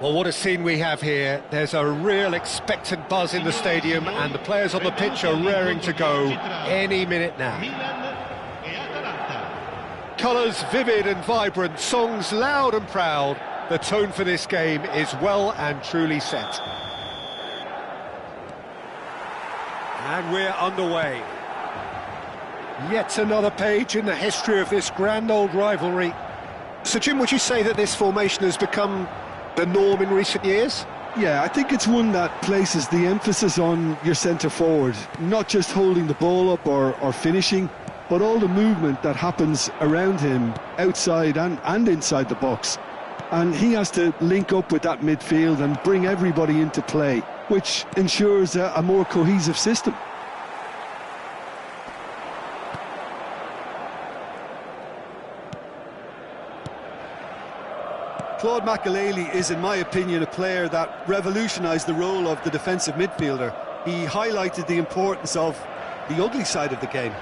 Well, what a scene we have here. There's a real expectant buzz in the stadium, and the players on the pitch are raring to go any minute now. Colours vivid and vibrant, songs loud and proud. The tone for this game is well and truly set. And we're underway. Yet another page in the history of this grand old rivalry. So, Jim, would you say that this formation has become the norm in recent years? Yeah, I think it's one that places the emphasis on your centre forward, not just holding the ball up or finishing, but all the movement that happens around him, outside and inside the box. And he has to link up with that midfield and bring everybody into play, which ensures a more cohesive system. Claude Makelele is, in my opinion, a player that revolutionised the role of the defensive midfielder. He highlighted the importance of the ugly side of the game.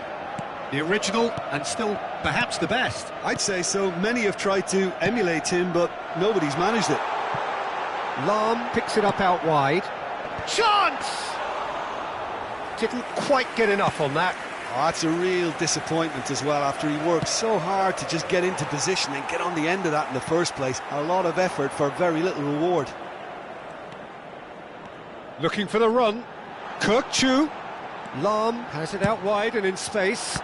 The original and still perhaps the best. I'd say so. Many have tried to emulate him, but nobody's managed it. Lahm picks it up out wide. Chance! Didn't quite get enough on that. Oh, that's a real disappointment as well, after he worked so hard to just get into position and get on the end of that in the first place. A lot of effort for very little reward. Looking for the run. Kirkchu. Lahm has it out wide and in space.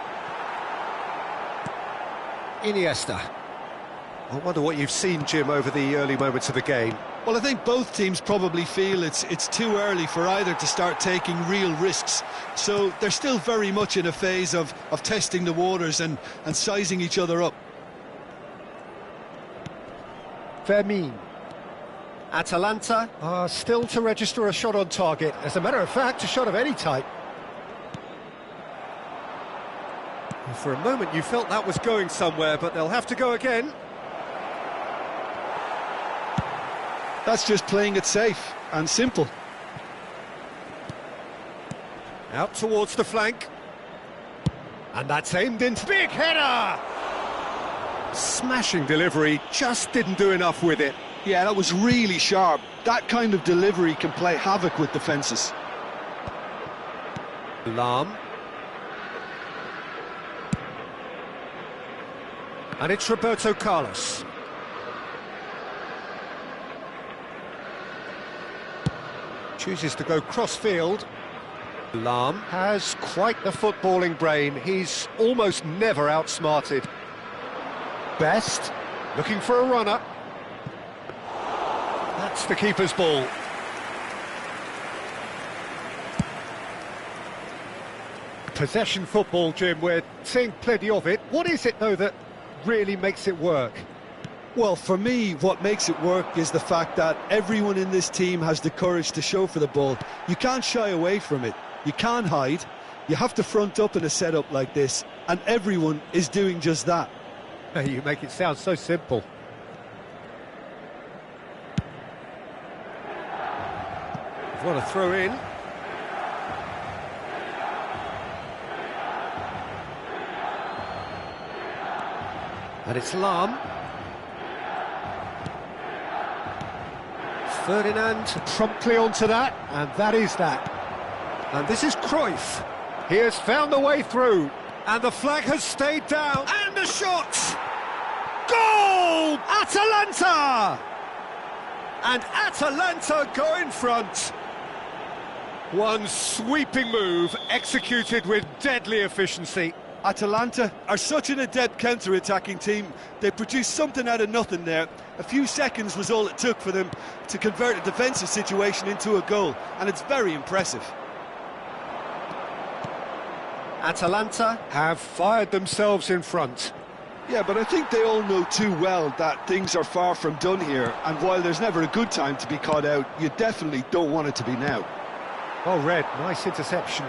Iniesta. I wonder what you've seen, Jim, over the early moments of the game. Well, I think both teams probably feel it's too early for either to start taking real risks. So they're still very much in a phase of testing the waters and sizing each other up. Fermin. Atalanta are still to register a shot on target. As a matter of fact, a shot of any type. For a moment you felt that was going somewhere, but they'll have to go again. That's just playing it safe and simple. Out towards the flank. And that's aimed into... Big header! Smashing delivery, just didn't do enough with it. Yeah, that was really sharp. That kind of delivery can play havoc with defences. Lahm. And it's Roberto Carlos. Chooses to go cross-field. Lahm has quite the footballing brain. He's almost never outsmarted. Best, looking for a runner. That's the keeper's ball. Possession football, Jim, we're seeing plenty of it. What is it, though, that really makes it work? Well, for me, what makes it work is the fact that everyone in this team has the courage to show for the ball. You can't shy away from it. You can't hide. You have to front up in a setup like this, and everyone is doing just that. You make it sound so simple. What a throw in. And it's Lahm. Ferdinand promptly onto that, and that is that. And this is Cruyff. He has found the way through, and the flag has stayed down, and a shot! Goal! Atalanta! And Atalanta go in front. One sweeping move, executed with deadly efficiency. Atalanta are such an adept counter-attacking team. They produced something out of nothing there. A few seconds was all it took for them to convert a defensive situation into a goal, and it's very impressive. Atalanta have fired themselves in front. Yeah, but I think they all know too well that things are far from done here, and while there's never a good time to be caught out, you definitely don't want it to be now. Well read, nice interception.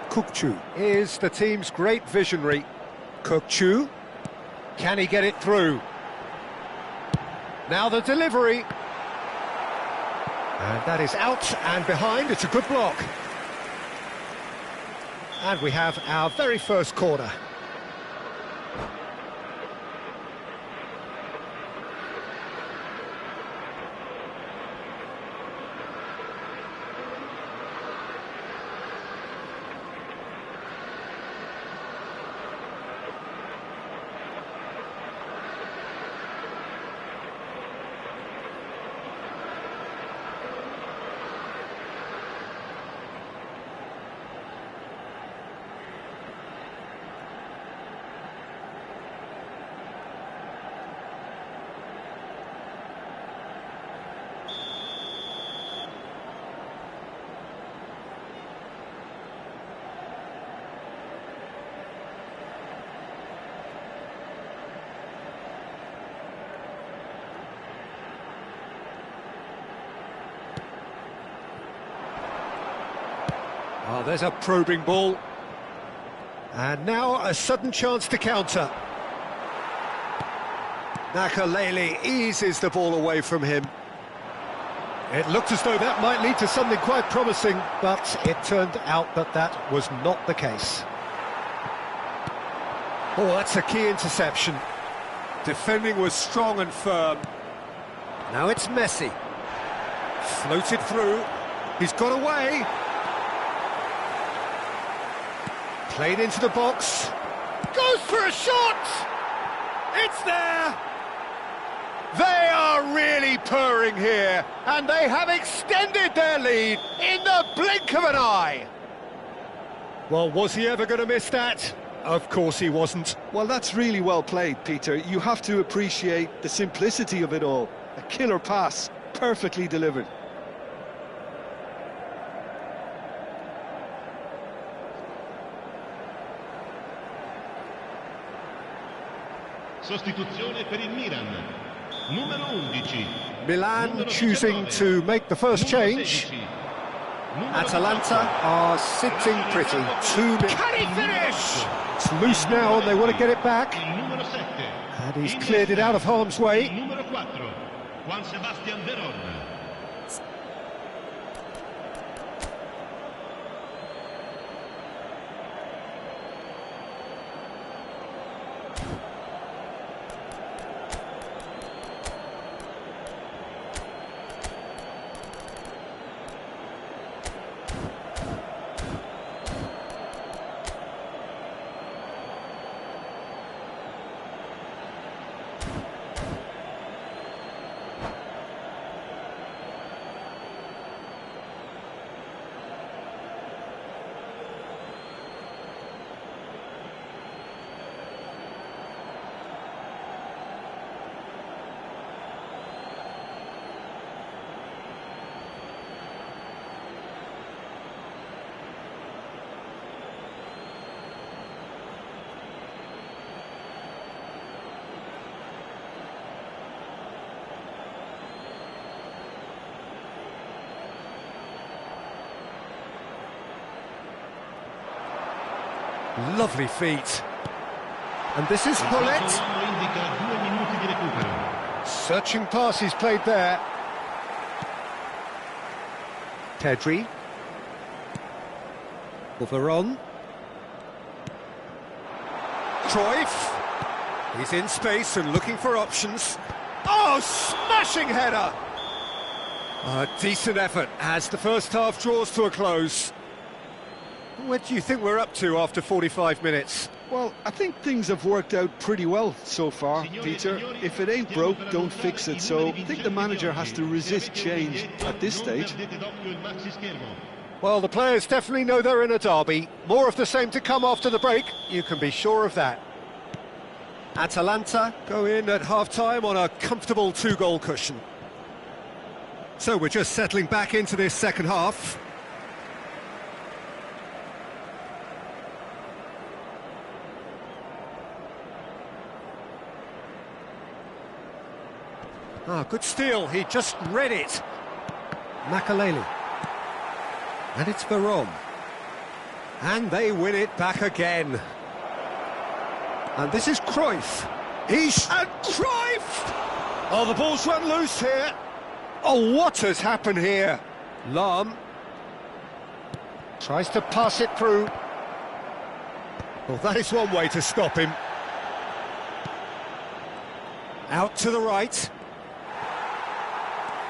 Kirkchu is the team's great visionary. Kirkchu, can he get it through? Now the delivery. And that is out and behind, it's a good block. And we have our very first corner. Oh, there's a probing ball. And now a sudden chance to counter. Makelele eases the ball away from him. It looked as though that might lead to something quite promising, but it turned out that that was not the case. Oh, that's a key interception. Defending was strong and firm. Now it's Messi. Floated through. He's got away. Played into the box. Goes for a shot! It's there! They are really purring here, and they have extended their lead in the blink of an eye. Well, was he ever going to miss that? Of course he wasn't. Well, that's really well played, Peter. You have to appreciate the simplicity of it all. A killer pass, perfectly delivered. Sostituzione per il Milan. Numero 11. Milan choosing to make the first change. Atalanta are sitting pretty. 2 minutes. Can he finish? It's loose now and they want to get it back. And he's cleared it out of harm's way. Numero 4. Juan Sebastian Veron. Lovely feet. And this is Hullet. Searching pass he's played there. Pedri. Veron. Cruyff. He's in space and looking for options. Oh, smashing header! A decent effort as the first half draws to a close. What do you think we're up to after 45 minutes? Well, I think things have worked out pretty well so far, Peter. If it ain't broke, don't fix it. So I think the manager has to resist change at this stage. Well, the players definitely know they're in a derby. More of the same to come after the break, you can be sure of that. Atalanta go in at half-time on a comfortable 2-goal cushion. So we're just settling back into this second half. Good steal, he just read it. Makelele. And it's Veron. And they win it back again. And this is Cruyff. And Cruyff! Oh, the ball's run loose here. Oh, what has happened here? Lahm tries to pass it through. Well, that is one way to stop him. Out to the right.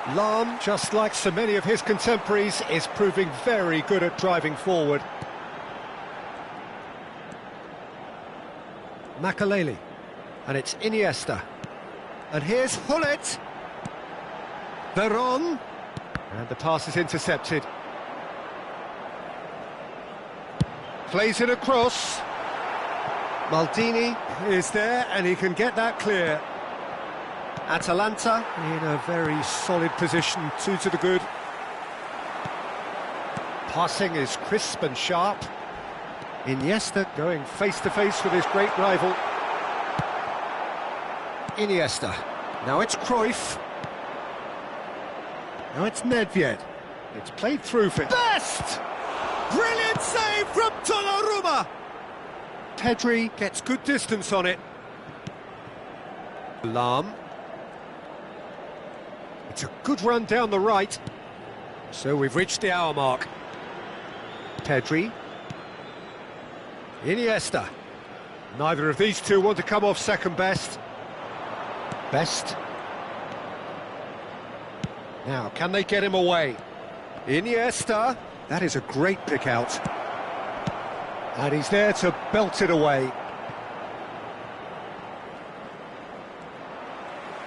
Lahm, just like so many of his contemporaries, is proving very good at driving forward. Makelele. And it's Iniesta. And here's Hullet. Veron. And the pass is intercepted. Plays it across. Maldini is there and he can get that clear. Atalanta in a very solid position, 2 to the good. Passing is crisp and sharp. Iniesta going face-to-face with his great rival. Iniesta. Now it's Cruyff. Now it's Nedved. It's played through for Best! Brilliant save from Donnarumma! Pedri gets good distance on it. Lam. It's a good run down the right. So we've reached the hour mark. Pedri. Iniesta. Neither of these two want to come off second best. Best. Now, can they get him away? Iniesta. That is a great pick out. And he's there to belt it away.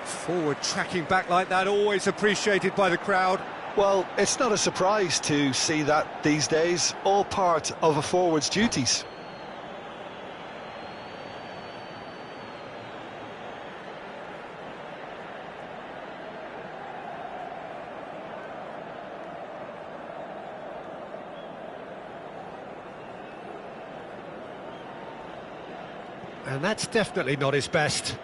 Forward tracking back like that, always appreciated by the crowd. Well, it's not a surprise to see that these days, all part of a forward's duties. And that's definitely not his best.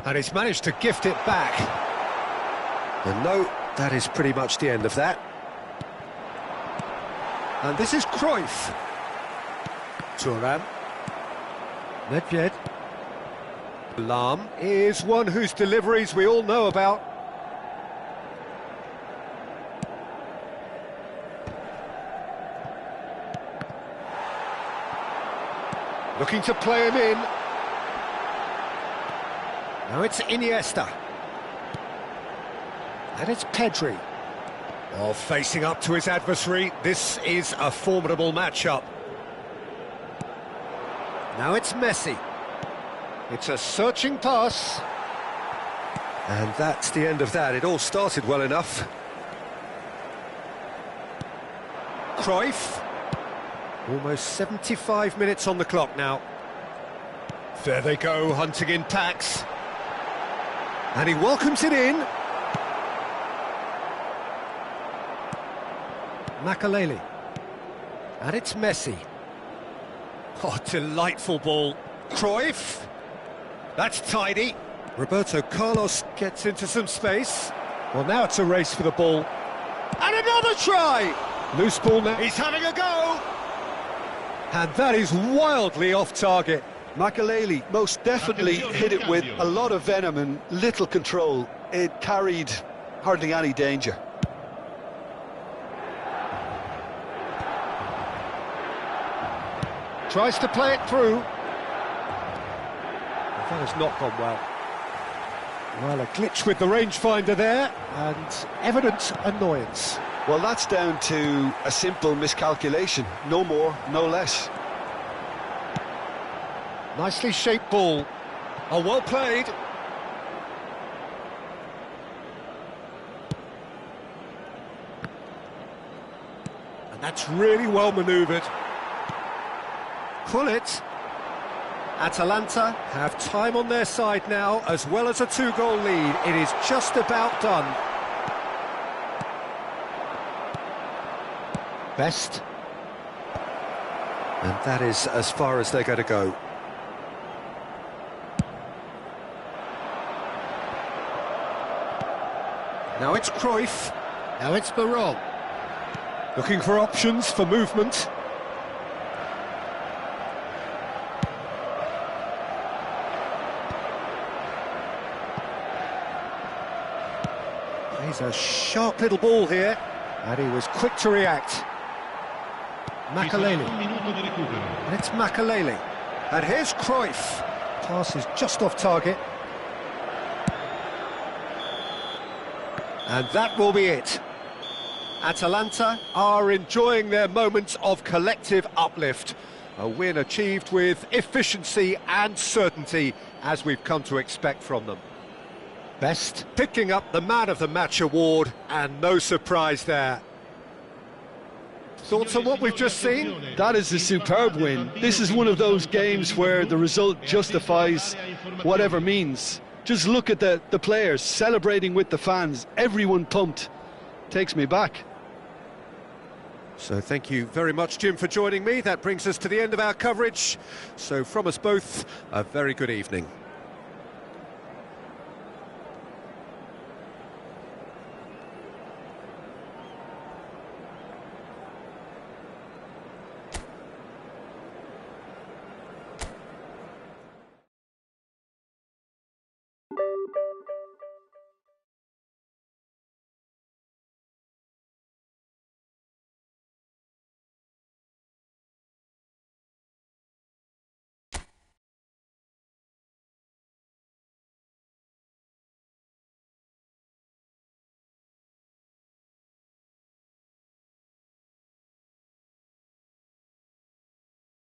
And he's managed to gift it back. And no, that is pretty much the end of that. And this is Cruyff. Thuram. Nedved. Lam is one whose deliveries we all know about. Looking to play him in. Now it's Iniesta. And it's Pedri. Oh, facing up to his adversary. This is a formidable matchup. Now it's Messi. It's a searching pass. And that's the end of that. It all started well enough. Cruyff. Almost 75 minutes on the clock now. There they go, hunting in packs. And he welcomes it in. Makaleli. And it's Messi. Oh, delightful ball. Cruyff. That's tidy. Roberto Carlos gets into some space. Well, now it's a race for the ball. And another try! Loose ball now. He's having a go! And that is wildly off target. Makaleli most definitely hit it with a lot of venom and little control. It carried hardly any danger. Tries to play it through. That has not gone well. Well, a glitch with the rangefinder there, and evident annoyance. Well, that's down to a simple miscalculation. No more, no less. Nicely shaped ball. Oh, well played. And that's really well manoeuvred. Pull it. Atalanta have time on their side now, as well as a two-goal lead. It is just about done. Best. And that is as far as they're going to go. Now it's Cruyff. Now it's Barol. Looking for options for movement. He's a sharp little ball here, and he was quick to react. Makaleli. And it's Makaleli. And here's Cruyff. Pass is just off target. And that will be it. Atalanta are enjoying their moments of collective uplift. A win achieved with efficiency and certainty, as we've come to expect from them. Best picking up the Man of the Match award, and no surprise there. Thoughts on what we've just seen? That is a superb win. This is one of those games where the result justifies whatever means. Just look at the players celebrating with the fans, everyone pumped. Takes me back. So thank you very much, Jim, for joining me. That brings us to the end of our coverage. So from us both, a very good evening.